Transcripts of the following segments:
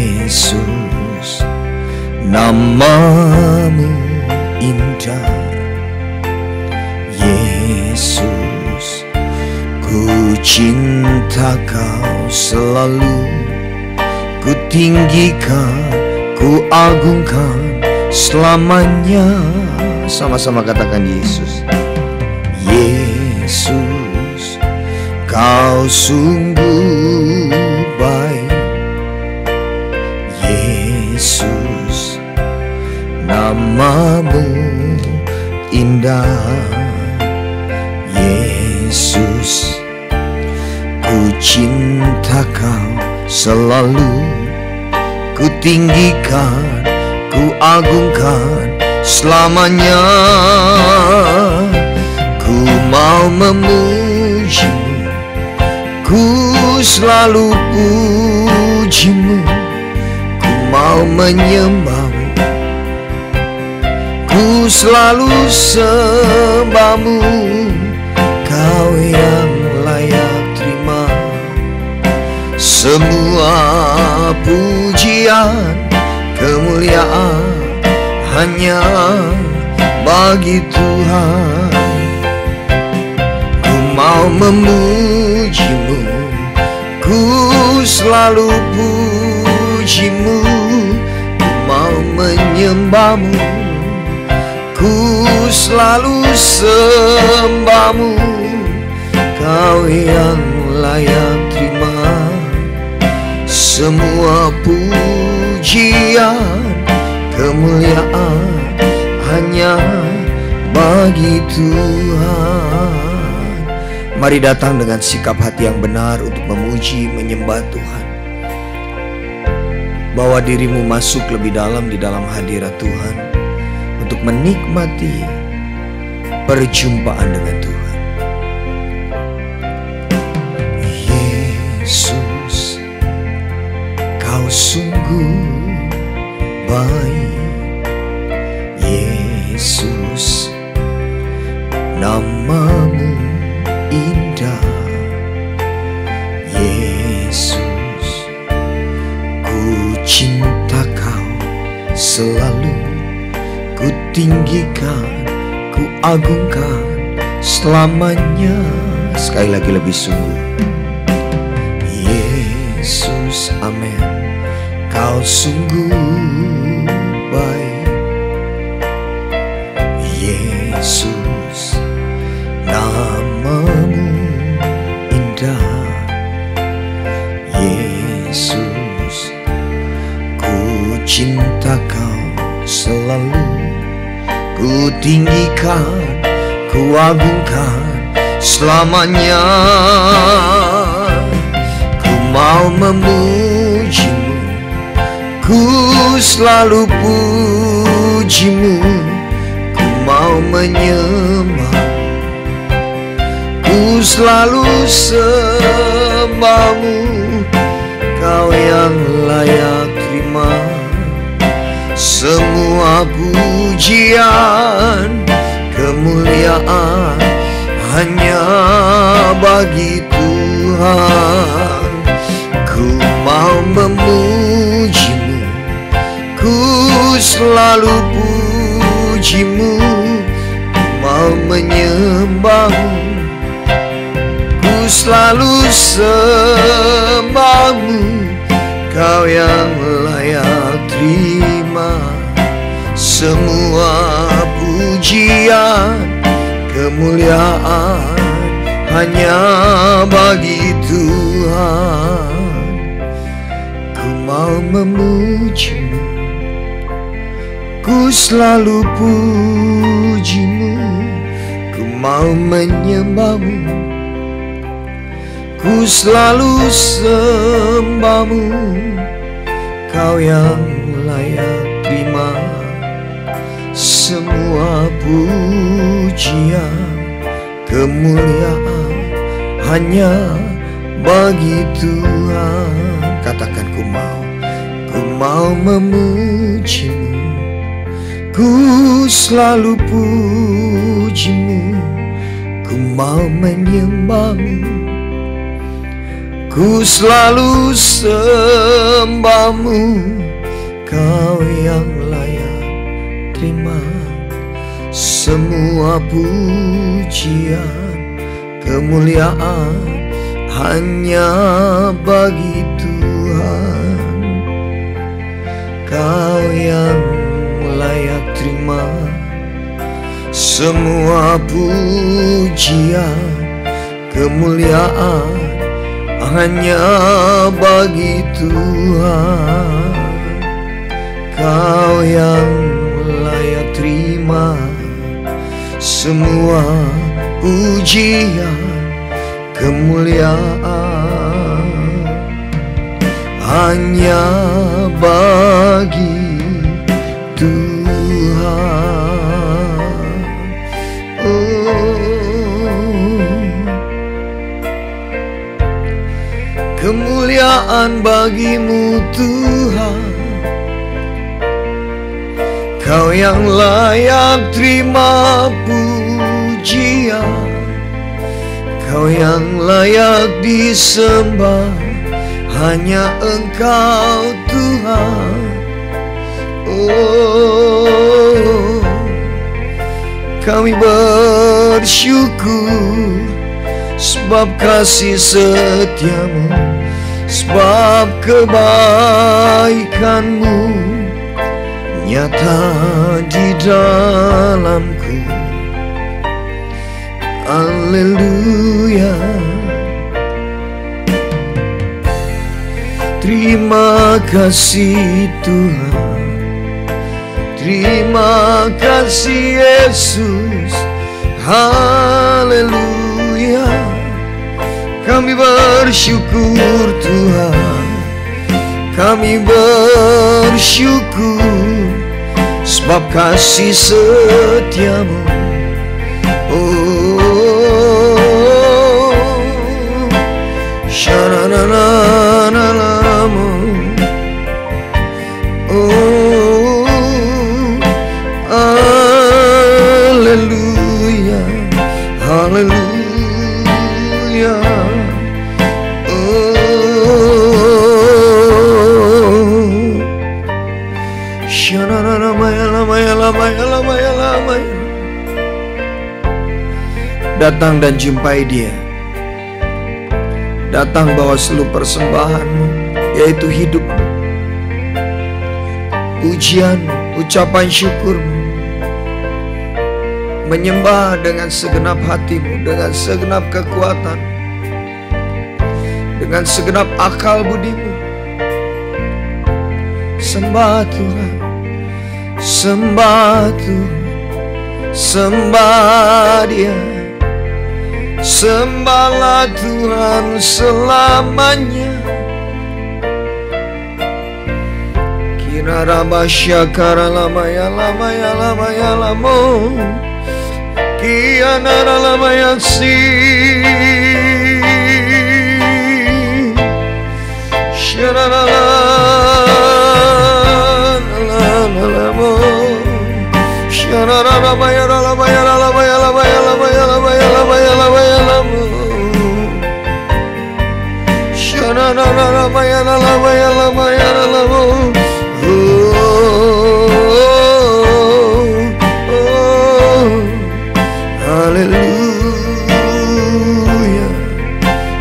Yesus, namamu indah. Yesus, ku cinta kau selalu, ku tinggikan, ku agungkan selamanya. Sama-sama katakan Yesus. Yesus, kau sungguh baik. Yesus, namamu indah. Yesus, ku cinta kau selalu, ku tinggikan, ku agungkan selamanya. Ku mau memujimu, ku selalu pujimu. Ku mau menyembahmu, ku selalu sembahmu. Kau yang layak terima semua pujian, kemuliaan hanya bagi Tuhan. Ku mau memujimu, ku selalu pujimu. Ku mau menyembahmu, ku selalu sembahmu. Kau yang layak terima semua pujian, kemuliaan hanya bagi Tuhan. Mari datang dengan sikap hati yang benar untuk memuji, menyembah Tuhan. Bawa dirimu masuk lebih dalam di dalam hadirat Tuhan untuk menikmati perjumpaan dengan Tuhan. Yesus, kau sungguh baik. Yesus, namamu indah. Yesus, ku cinta kau selalu, ku tinggikan, ku agungkan selamanya. Sekali lagi lebih sungguh. Yesus, amin. Kau sungguh baik. Yesus, namamu indah. Yesus, ku cinta kau selalu, ku tinggikan, ku agungkan selamanya. Ku mau memujimu, ku selalu pujimu. Ku mau menyembah, ku selalu sembahmu. Kau yang layak terima semua pujian, kemuliaan hanya bagi Tuhan. Ku mau memujimu, ku selalu pujimu. Ku mau menyembahmu, ku selalu sembahmu. Kau yang layak terima semua pujian, kemuliaan hanya bagi Tuhan. Ku mau memujimu, ku selalu pujimu. Ku mau menyembahmu, ku selalu sembahmu. Kau yang layak terima semua pujian, kemuliaan hanya bagi Tuhan. Katakan ku mau memujimu, ku selalu pujimu. Ku mau menyembahmu, ku selalu sembahmu. sembahmu, Kau yang layak terima semua pujian, kemuliaan hanya bagi Tuhan. Kau yang layak terima semua pujian, kemuliaan hanya bagi Tuhan. Kau yang layak terima semua pujian, kemuliaan hanya bagi Tuhan. Kemuliaan bagimu Tuhan, Kau yang layak terima pujian, Kau yang layak disembah, hanya Engkau Tuhan. Oh, kami bersyukur sebab kasih setiamu, sebab kebaikanmu nyata di dalamku. Haleluya. Terima kasih Tuhan, terima kasih Yesus. Haleluya. Kami bersyukur Tuhan, kami bersyukur sebab kasih setiamu. Oh, sha-na-na-na-na-na-mu. Oh, haleluya, haleluya. Datang dan jumpai Dia. Datang bawa seluruh persembahanmu, yaitu hidupmu, pujianmu, ucapan syukurmu. Menyembah dengan segenap hatimu, dengan segenap kekuatan, dengan segenap akal budimu. Sembah Tuhan, sembah Tuhan, sembah Dia. Sembahlah Tuhan selamanya. Kiraraba syakara lamaya lamaya lamaya lamo. Kianara lamaya si. Syarara lamo. Syarara lamaya lamaya lamaya lamaya lamaya lamaya lamaya lamaya. Haleluya.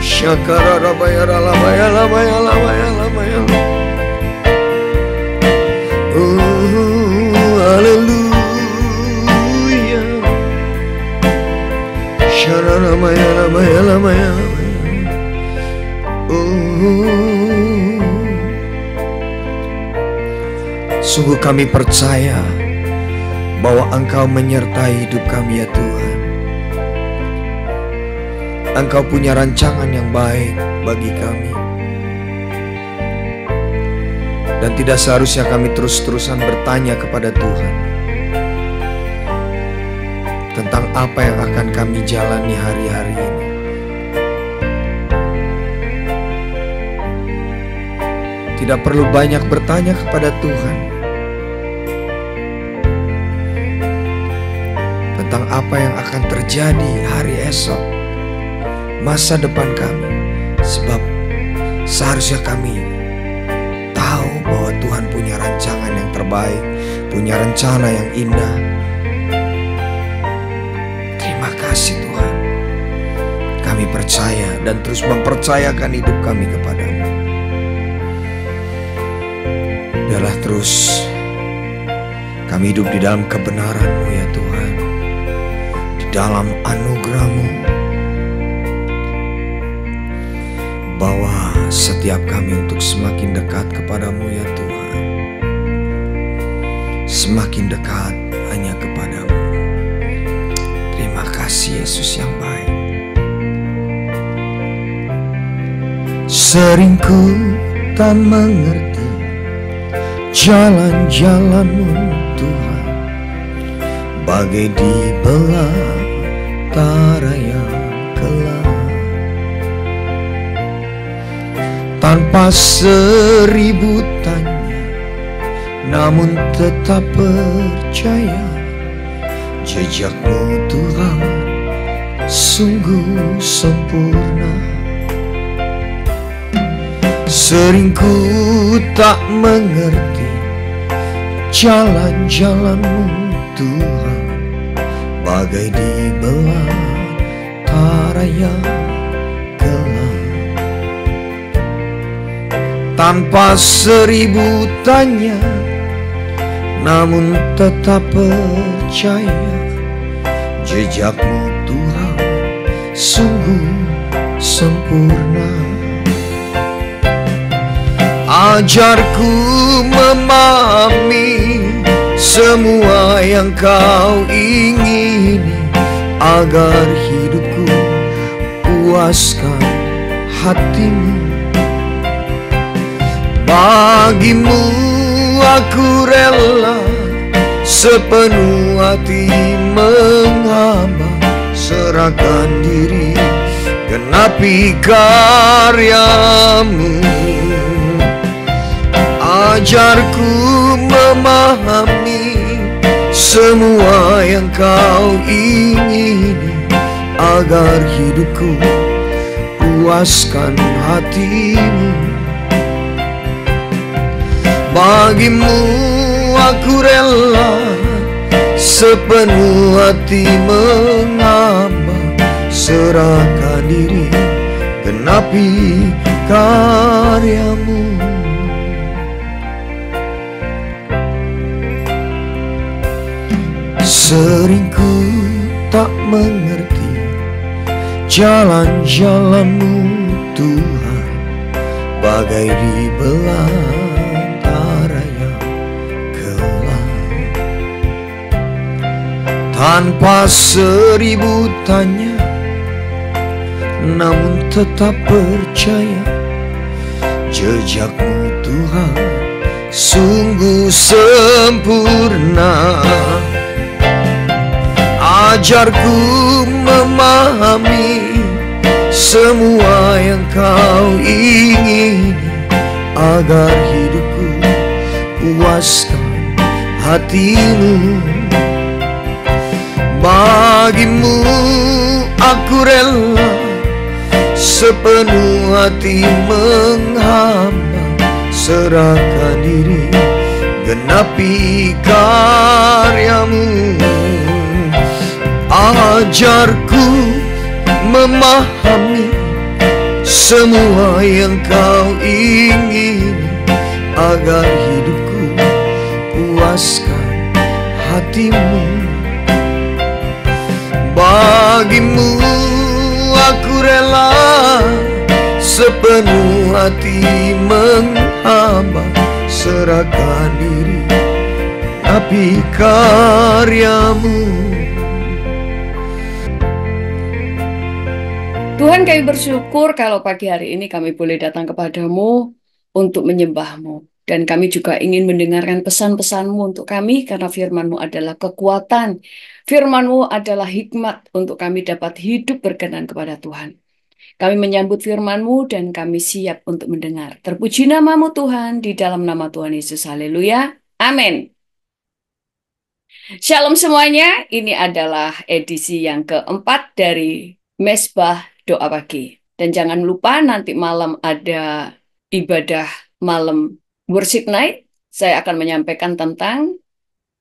Syakara rabaya rabaya rabaya rabaya rabaya. Haleluya. Syara rabaya rabaya rabaya. Sungguh kami percaya bahwa Engkau menyertai hidup kami ya Tuhan. Engkau punya rancangan yang baik bagi kami. Dan tidak seharusnya kami terus-terusan bertanya kepada Tuhan tentang apa yang akan kami jalani hari-hari ini. Tidak perlu banyak bertanya kepada Tuhan tentang apa yang akan terjadi hari esok, masa depan kami. Sebab seharusnya kami tahu baik, punya rencana yang indah. Terima kasih Tuhan. Kami percaya dan terus mempercayakan hidup kami kepadamu. Biarlah terus kami hidup di dalam kebenaran-Mu ya Tuhan, di dalam anugerah-Mu. Bawa setiap kami untuk semakin dekat kepadamu ya Tuhan. Semakin dekat hanya kepadamu. Terima kasih Yesus yang baik. Sering ku tak mengerti jalan-jalan-Mu Tuhan, bagai di belantara yang gelap. Tanpa seribu tanya, namun tetap percaya, jejak-Mu Tuhan sungguh sempurna. Sering ku tak mengerti jalan-jalan-Mu Tuhan, bagai di belantara yang gelap. Tanpa seribu tanya, namun tetap percaya, jejak-Mu Tuhan sungguh sempurna. Ajarku memahami semua yang Kau ingini, agar hidupku puaskan hati-Mu. Bagi-Mu aku rela sepenuh hati menghamba, serahkan diri, genapi karya-Mu. Ajarku memahami semua yang Kau ingini, agar hidupku puaskan hati-Mu. Bagi-Mu aku rela sepenuh hati menghamba, serahkan diri, genapi karya-Mu. Sering ku tak mengerti jalan-jalan-Mu Tuhan, bagai di belantara yang gelap. Tanpa seribu tanya, namun tetap percaya, jejak-Mu Tuhan sungguh sempurna. Ajarku memahami semua yang Kau ingini, agar hidupku puaskan hati-Mu. Bagi-Mu aku rela sepenuh hati menghamba, serahkan diri, genapi karya-Mu. Ajarku memahami semua yang Kau ingini, agar hidupku puaskan hati-Mu. Bagi-Mu aku rela sepenuh hati menghamba, serahkan diri, genapi karya-Mu. Tuhan, kami bersyukur kalau pagi hari ini kami boleh datang kepadamu untuk menyembah-Mu. Dan kami juga ingin mendengarkan pesan-pesan-Mu untuk kami, karena firman-Mu adalah kekuatan. Firman-Mu adalah hikmat untuk kami dapat hidup berkenan kepada Tuhan. Kami menyambut firman-Mu dan kami siap untuk mendengar. Terpuji nama-Mu Tuhan, di dalam nama Tuhan Yesus. Haleluya. Amin. Shalom semuanya, ini adalah edisi yang keempat dari Mesbah Doa Pagi. Dan jangan lupa nanti malam ada ibadah malam worship night Saya akan menyampaikan tentang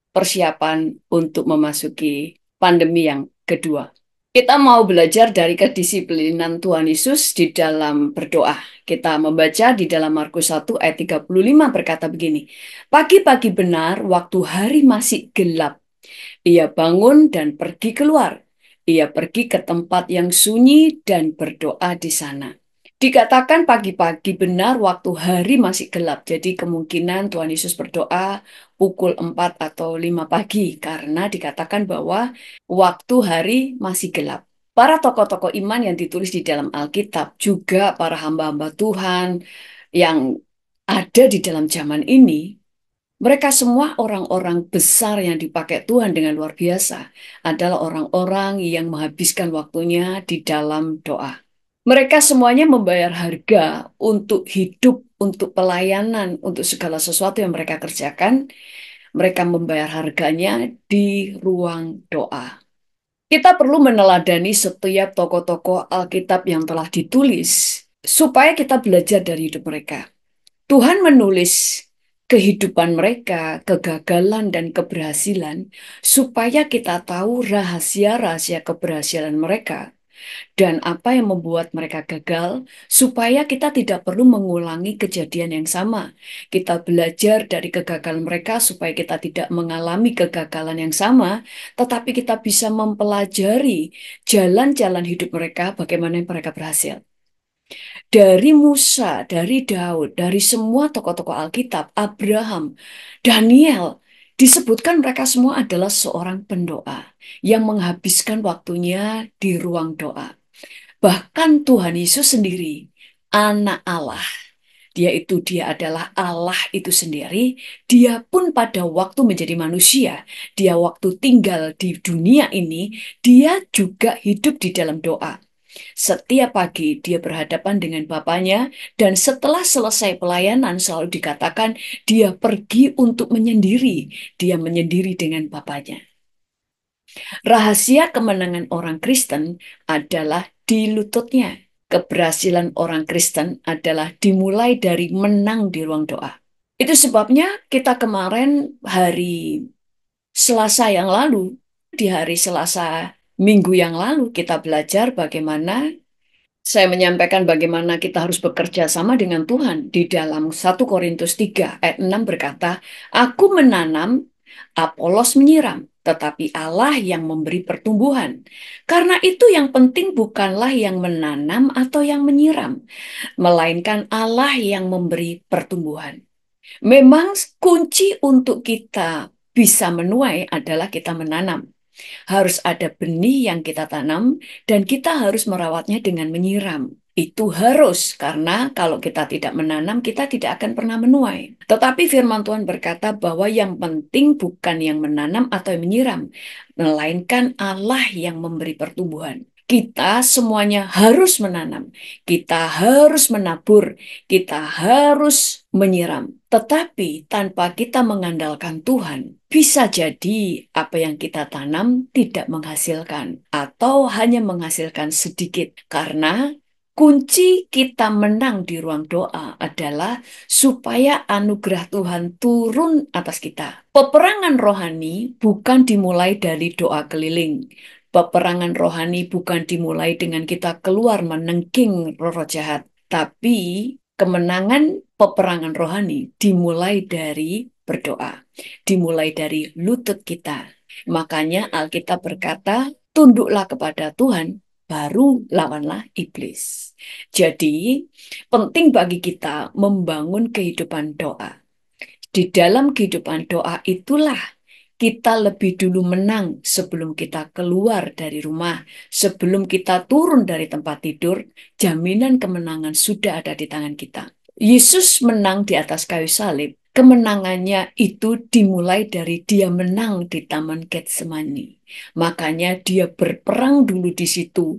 persiapan untuk memasuki pandemi yang kedua. Kita mau belajar dari kedisiplinan Tuhan Yesus di dalam berdoa. Kita membaca di dalam Markus 1 ayat 35 berkata begini. Pagi-pagi benar waktu hari masih gelap. Ia bangun dan pergi keluar. Ia pergi ke tempat yang sunyi dan berdoa di sana. Dikatakan pagi-pagi benar waktu hari masih gelap. Jadi kemungkinan Tuhan Yesus berdoa pukul 4 atau 5 pagi karena dikatakan bahwa waktu hari masih gelap. Para tokoh-tokoh iman yang ditulis di dalam Alkitab, juga para hamba-hamba Tuhan yang ada di dalam zaman ini, mereka semua orang-orang besar yang dipakai Tuhan dengan luar biasa adalah orang-orang yang menghabiskan waktunya di dalam doa. Mereka semuanya membayar harga untuk hidup, untuk pelayanan, untuk segala sesuatu yang mereka kerjakan. Mereka membayar harganya di ruang doa. Kita perlu meneladani setiap tokoh-tokoh Alkitab yang telah ditulis supaya kita belajar dari hidup mereka. Tuhan menulis kehidupan mereka, kegagalan dan keberhasilan, supaya kita tahu rahasia-rahasia keberhasilan mereka dan apa yang membuat mereka gagal, supaya kita tidak perlu mengulangi kejadian yang sama. Kita belajar dari kegagalan mereka supaya kita tidak mengalami kegagalan yang sama, tetapi kita bisa mempelajari jalan-jalan hidup mereka, bagaimana mereka berhasil. Dari Musa, dari Daud, dari semua tokoh-tokoh Alkitab, Abraham, Daniel, disebutkan mereka semua adalah seorang pendoa yang menghabiskan waktunya di ruang doa. Bahkan Tuhan Yesus sendiri, anak Allah, dia adalah Allah itu sendiri, dia pun pada waktu menjadi manusia, dia waktu tinggal di dunia ini, dia juga hidup di dalam doa. Setiap pagi dia berhadapan dengan Bapaknya dan setelah selesai pelayanan selalu dikatakan dia pergi untuk menyendiri. Dia menyendiri dengan Bapaknya. Rahasia kemenangan orang Kristen adalah di lututnya. Keberhasilan orang Kristen adalah dimulai dari menang di ruang doa. Itu sebabnya kita kemarin hari Selasa yang lalu, di hari Selasa minggu yang lalu kita belajar bagaimana saya menyampaikan bagaimana kita harus bekerja sama dengan Tuhan. Di dalam 1 Korintus 3 ayat 6 berkata, Aku menanam, Apolos menyiram, tetapi Allah yang memberi pertumbuhan. Karena itu yang penting bukanlah yang menanam atau yang menyiram, melainkan Allah yang memberi pertumbuhan. Memang kunci untuk kita bisa menuai adalah kita menanam. Harus ada benih yang kita tanam dan kita harus merawatnya dengan menyiram. Itu harus, karena kalau kita tidak menanam, kita tidak akan pernah menuai. Tetapi firman Tuhan berkata bahwa yang penting bukan yang menanam atau yang menyiram, melainkan Allah yang memberi pertumbuhan. Kita semuanya harus menanam, kita harus menabur, kita harus menyiram. Tetapi tanpa kita mengandalkan Tuhan, bisa jadi apa yang kita tanam tidak menghasilkan atau hanya menghasilkan sedikit. Karena kunci kita menang di ruang doa adalah supaya anugerah Tuhan turun atas kita. Peperangan rohani bukan dimulai dari doa keliling. Peperangan rohani bukan dimulai dengan kita keluar menengking roh jahat. Tapi kemenangan peperangan rohani dimulai dari berdoa, dimulai dari lutut kita. Makanya Alkitab berkata, tunduklah kepada Tuhan, baru lawanlah iblis. Jadi, penting bagi kita membangun kehidupan doa. Di dalam kehidupan doa itulah kita lebih dulu menang sebelum kita keluar dari rumah, sebelum kita turun dari tempat tidur, jaminan kemenangan sudah ada di tangan kita. Yesus menang di atas kayu salib. Kemenangannya itu dimulai dari dia menang di Taman Getsemani. Makanya dia berperang dulu di situ.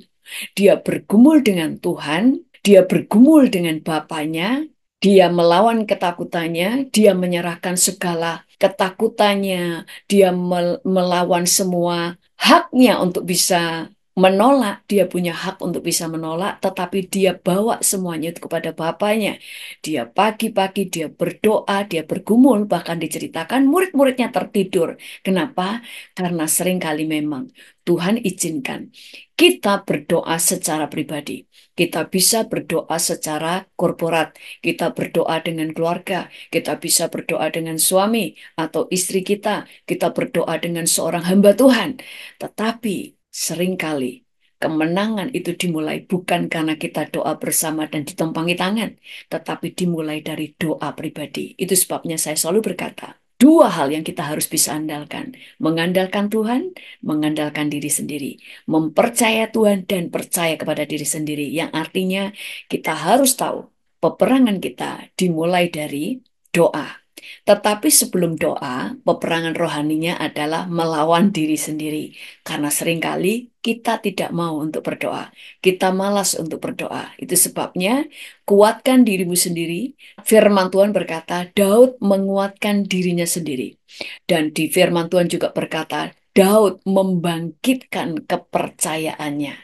Dia bergumul dengan Tuhan, dia bergumul dengan Bapaknya, dia melawan ketakutannya, dia menyerahkan segala ketakutannya, dia melawan semua haknya untuk bisa menolak, dia punya hak untuk bisa menolak, tetapi dia bawa semuanya itu kepada Bapaknya. Dia pagi-pagi, dia berdoa, dia bergumul, bahkan diceritakan murid-muridnya tertidur. Kenapa? Karena seringkali memang Tuhan izinkan kita berdoa secara pribadi. Kita bisa berdoa secara korporat. Kita berdoa dengan keluarga. Kita bisa berdoa dengan suami atau istri kita. Kita berdoa dengan seorang hamba Tuhan. Tetapi seringkali kemenangan itu dimulai bukan karena kita doa bersama dan ditumpangi tangan, tetapi dimulai dari doa pribadi. Itu sebabnya saya selalu berkata, dua hal yang kita harus bisa andalkan. Mengandalkan Tuhan, mengandalkan diri sendiri. Mempercaya Tuhan dan percaya kepada diri sendiri. Yang artinya kita harus tahu peperangan kita dimulai dari doa. Tetapi sebelum doa, peperangan rohaninya adalah melawan diri sendiri. Karena seringkali kita tidak mau untuk berdoa. Kita malas untuk berdoa. Itu sebabnya kuatkan dirimu sendiri. Firman Tuhan berkata, Daud menguatkan dirinya sendiri. Dan di firman Tuhan juga berkata, Daud membangkitkan kepercayaannya.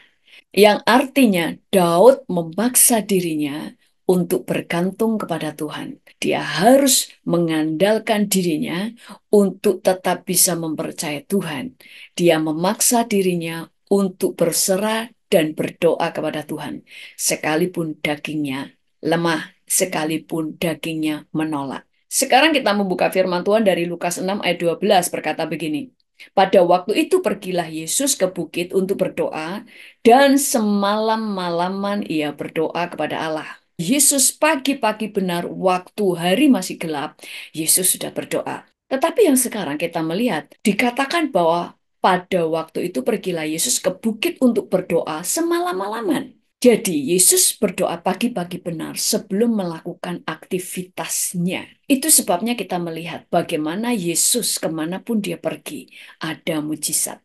Yang artinya Daud memaksa dirinya untuk bergantung kepada Tuhan. Dia harus mengandalkan dirinya untuk tetap bisa mempercayai Tuhan. Dia memaksa dirinya untuk berserah dan berdoa kepada Tuhan. Sekalipun dagingnya lemah, sekalipun dagingnya menolak. Sekarang kita membuka firman Tuhan dari Lukas 6 ayat 12 berkata begini. Pada waktu itu pergilah Yesus ke bukit untuk berdoa dan semalam-malaman ia berdoa kepada Allah. Yesus pagi-pagi benar waktu hari masih gelap, Yesus sudah berdoa. Tetapi yang sekarang kita melihat, dikatakan bahwa pada waktu itu pergilah Yesus ke bukit untuk berdoa semalam-malaman. Jadi Yesus berdoa pagi-pagi benar sebelum melakukan aktivitasnya. Itu sebabnya kita melihat bagaimana Yesus kemanapun dia pergi, ada mujizat.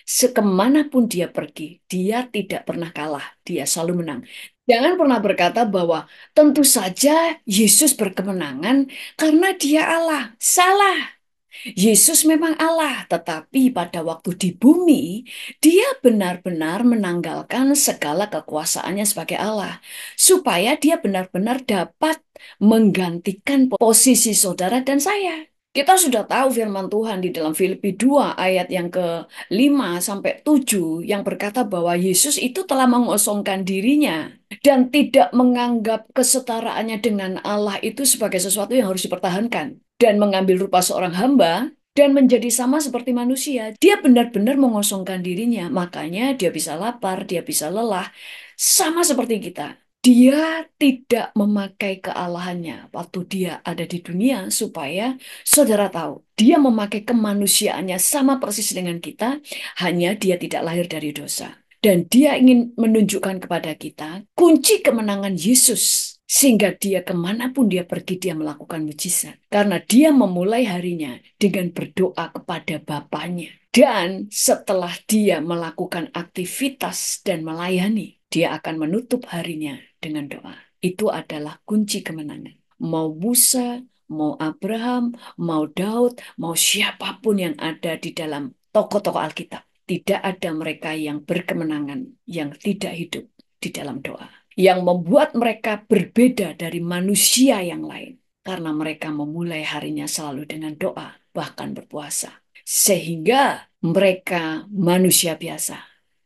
Sekemanapun dia pergi, dia tidak pernah kalah. Dia selalu menang. Jangan pernah berkata bahwa tentu saja Yesus berkemenangan karena dia Allah. Salah. Yesus memang Allah, tetapi pada waktu di bumi, dia benar-benar menanggalkan segala kekuasaannya sebagai Allah, supaya dia benar-benar dapat menggantikan posisi saudara dan saya. Kita sudah tahu firman Tuhan di dalam Filipi 2 ayat yang ke-5 sampai 7 yang berkata bahwa Yesus itu telah mengosongkan dirinya dan tidak menganggap kesetaraannya dengan Allah itu sebagai sesuatu yang harus dipertahankan dan mengambil rupa seorang hamba dan menjadi sama seperti manusia. Dia benar-benar mengosongkan dirinya, makanya dia bisa lapar, dia bisa lelah, sama seperti kita. Dia tidak memakai kealahannya waktu dia ada di dunia supaya saudara tahu, dia memakai kemanusiaannya sama persis dengan kita, hanya dia tidak lahir dari dosa. Dan dia ingin menunjukkan kepada kita kunci kemenangan Yesus. Sehingga dia kemanapun dia pergi, dia melakukan mujizat. Karena dia memulai harinya dengan berdoa kepada Bapaknya. Dan setelah dia melakukan aktivitas dan melayani, dia akan menutup harinya dengan doa. Itu adalah kunci kemenangan. Mau Musa, mau Abraham, mau Daud, mau siapapun yang ada di dalam tokoh-tokoh Alkitab. Tidak ada mereka yang berkemenangan, yang tidak hidup di dalam doa. Yang membuat mereka berbeda dari manusia yang lain. Karena mereka memulai harinya selalu dengan doa, bahkan berpuasa. Sehingga mereka manusia biasa,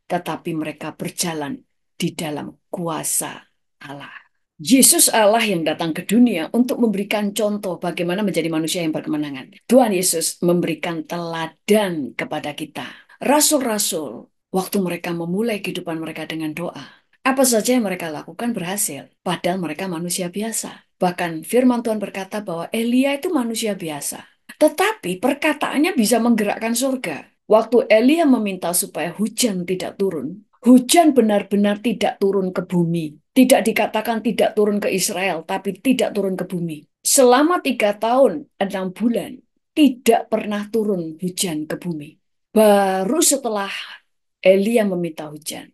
tetapi mereka berjalan di dalam kuasa Allah. Yesus Allah yang datang ke dunia untuk memberikan contoh bagaimana menjadi manusia yang berkemenangan. Tuhan Yesus memberikan teladan kepada kita. Rasul-rasul, waktu mereka memulai kehidupan mereka dengan doa, apa saja yang mereka lakukan berhasil, padahal mereka manusia biasa. Bahkan firman Tuhan berkata bahwa Elia itu manusia biasa. Tetapi perkataannya bisa menggerakkan surga. Waktu Elia meminta supaya hujan tidak turun, hujan benar-benar tidak turun ke bumi. Tidak dikatakan tidak turun ke Israel, tapi tidak turun ke bumi. Selama 3 tahun, 6 bulan, tidak pernah turun hujan ke bumi. Baru setelah Elia meminta hujan,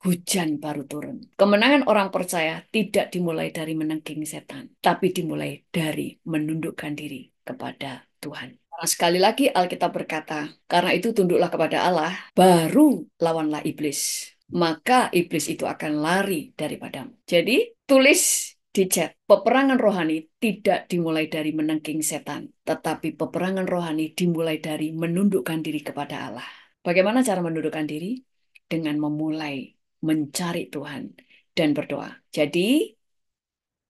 hujan baru turun. Kemenangan orang percaya tidak dimulai dari menengking setan, tapi dimulai dari menundukkan diri kepada Tuhan. Nah, sekali lagi Alkitab berkata, karena itu tunduklah kepada Allah, baru lawanlah iblis. Maka iblis itu akan lari daripadamu. Jadi, tulis di chat, peperangan rohani tidak dimulai dari menengking setan, tetapi peperangan rohani dimulai dari menundukkan diri kepada Allah. Bagaimana cara menundukkan diri? Dengan memulai mencari Tuhan dan berdoa. Jadi,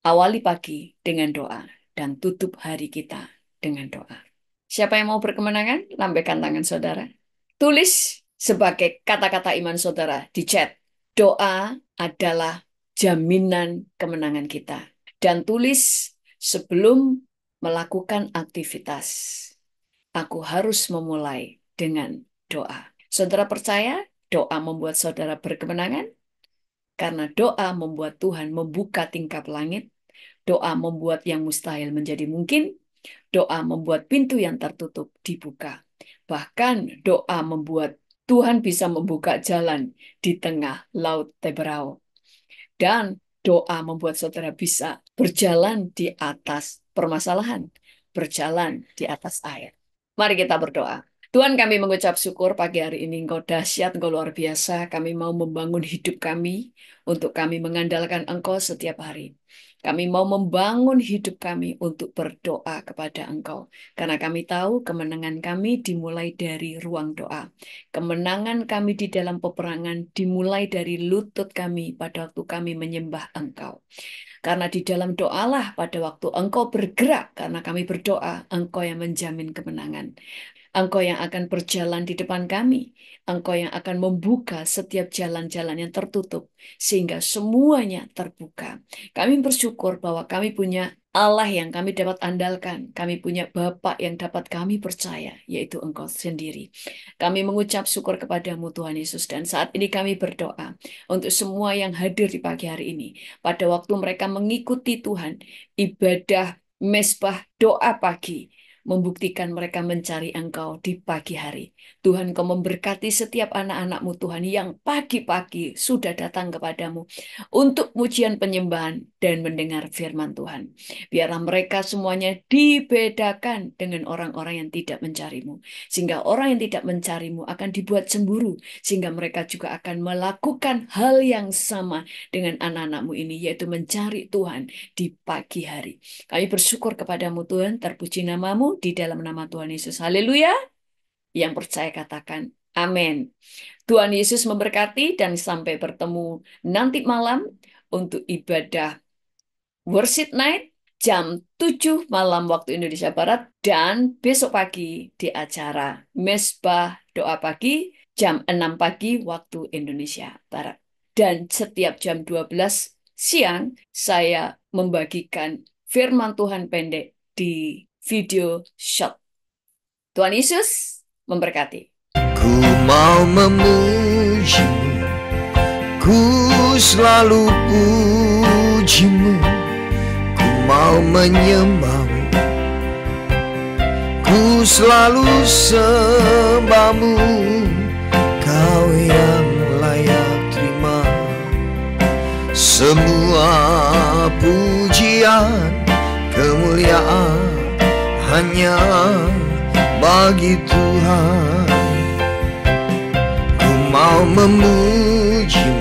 awali pagi dengan doa dan tutup hari kita dengan doa. Siapa yang mau berkemenangan? Lambaikan tangan saudara. Tulis sebagai kata-kata iman saudara di chat. Doa adalah jaminan kemenangan kita. Dan tulis sebelum melakukan aktivitas. Aku harus memulai dengan doa. Saudara percaya doa membuat saudara berkemenangan? Karena doa membuat Tuhan membuka tingkap langit. Doa membuat yang mustahil menjadi mungkin. Doa membuat pintu yang tertutup dibuka. Bahkan doa membuat Tuhan bisa membuka jalan di tengah laut Teberau. Dan doa membuat saudara bisa berjalan di atas permasalahan, berjalan di atas air. Mari kita berdoa. Tuhan, kami mengucap syukur pagi hari ini. Engkau dahsyat, Engkau luar biasa. Kami mau membangun hidup kami untuk kami mengandalkan Engkau setiap hari. Kami mau membangun hidup kami untuk berdoa kepada Engkau. Karena kami tahu kemenangan kami dimulai dari ruang doa. Kemenangan kami di dalam peperangan dimulai dari lutut kami pada waktu kami menyembah Engkau. Karena di dalam doalah pada waktu Engkau bergerak, karena kami berdoa, Engkau yang menjamin kemenangan. Engkau yang akan berjalan di depan kami. Engkau yang akan membuka setiap jalan-jalan yang tertutup sehingga semuanya terbuka. Kami bersyukur bahwa kami punya Allah yang kami dapat andalkan. Kami punya Bapa yang dapat kami percaya, yaitu Engkau sendiri. Kami mengucap syukur kepadamu Tuhan Yesus, dan saat ini kami berdoa untuk semua yang hadir di pagi hari ini. Pada waktu mereka mengikuti Tuhan, ibadah mesbah doa pagi, membuktikan mereka mencari Engkau di pagi hari. Tuhan, Kau memberkati setiap anak-anak-Mu Tuhan yang pagi-pagi sudah datang kepadamu untuk pujian penyembahan dan mendengar firman Tuhan. Biarlah mereka semuanya dibedakan dengan orang-orang yang tidak mencari-Mu. Sehingga orang yang tidak mencari-Mu akan dibuat cemburu. Sehingga mereka juga akan melakukan hal yang sama dengan anak-anak-Mu ini, yaitu mencari Tuhan di pagi hari. Kami bersyukur kepadamu Tuhan, terpuji namamu di dalam nama Tuhan Yesus. Haleluya. Yang percaya katakan amin. Tuhan Yesus memberkati dan sampai bertemu nanti malam untuk ibadah worship night jam 7 malam waktu Indonesia Barat, dan besok pagi di acara mesbah doa pagi jam 6 pagi waktu Indonesia Barat. Dan setiap jam 12 siang saya membagikan firman Tuhan pendek di video short. Tuhan Yesus memberkati. Ku mau memujimu, ku selalu pujimu, ku mau menyembahmu, ku selalu sembahmu. Kau yang layak terima semua pujian, kemuliaan hanya bagi Tuhan. Ku mau memujimu,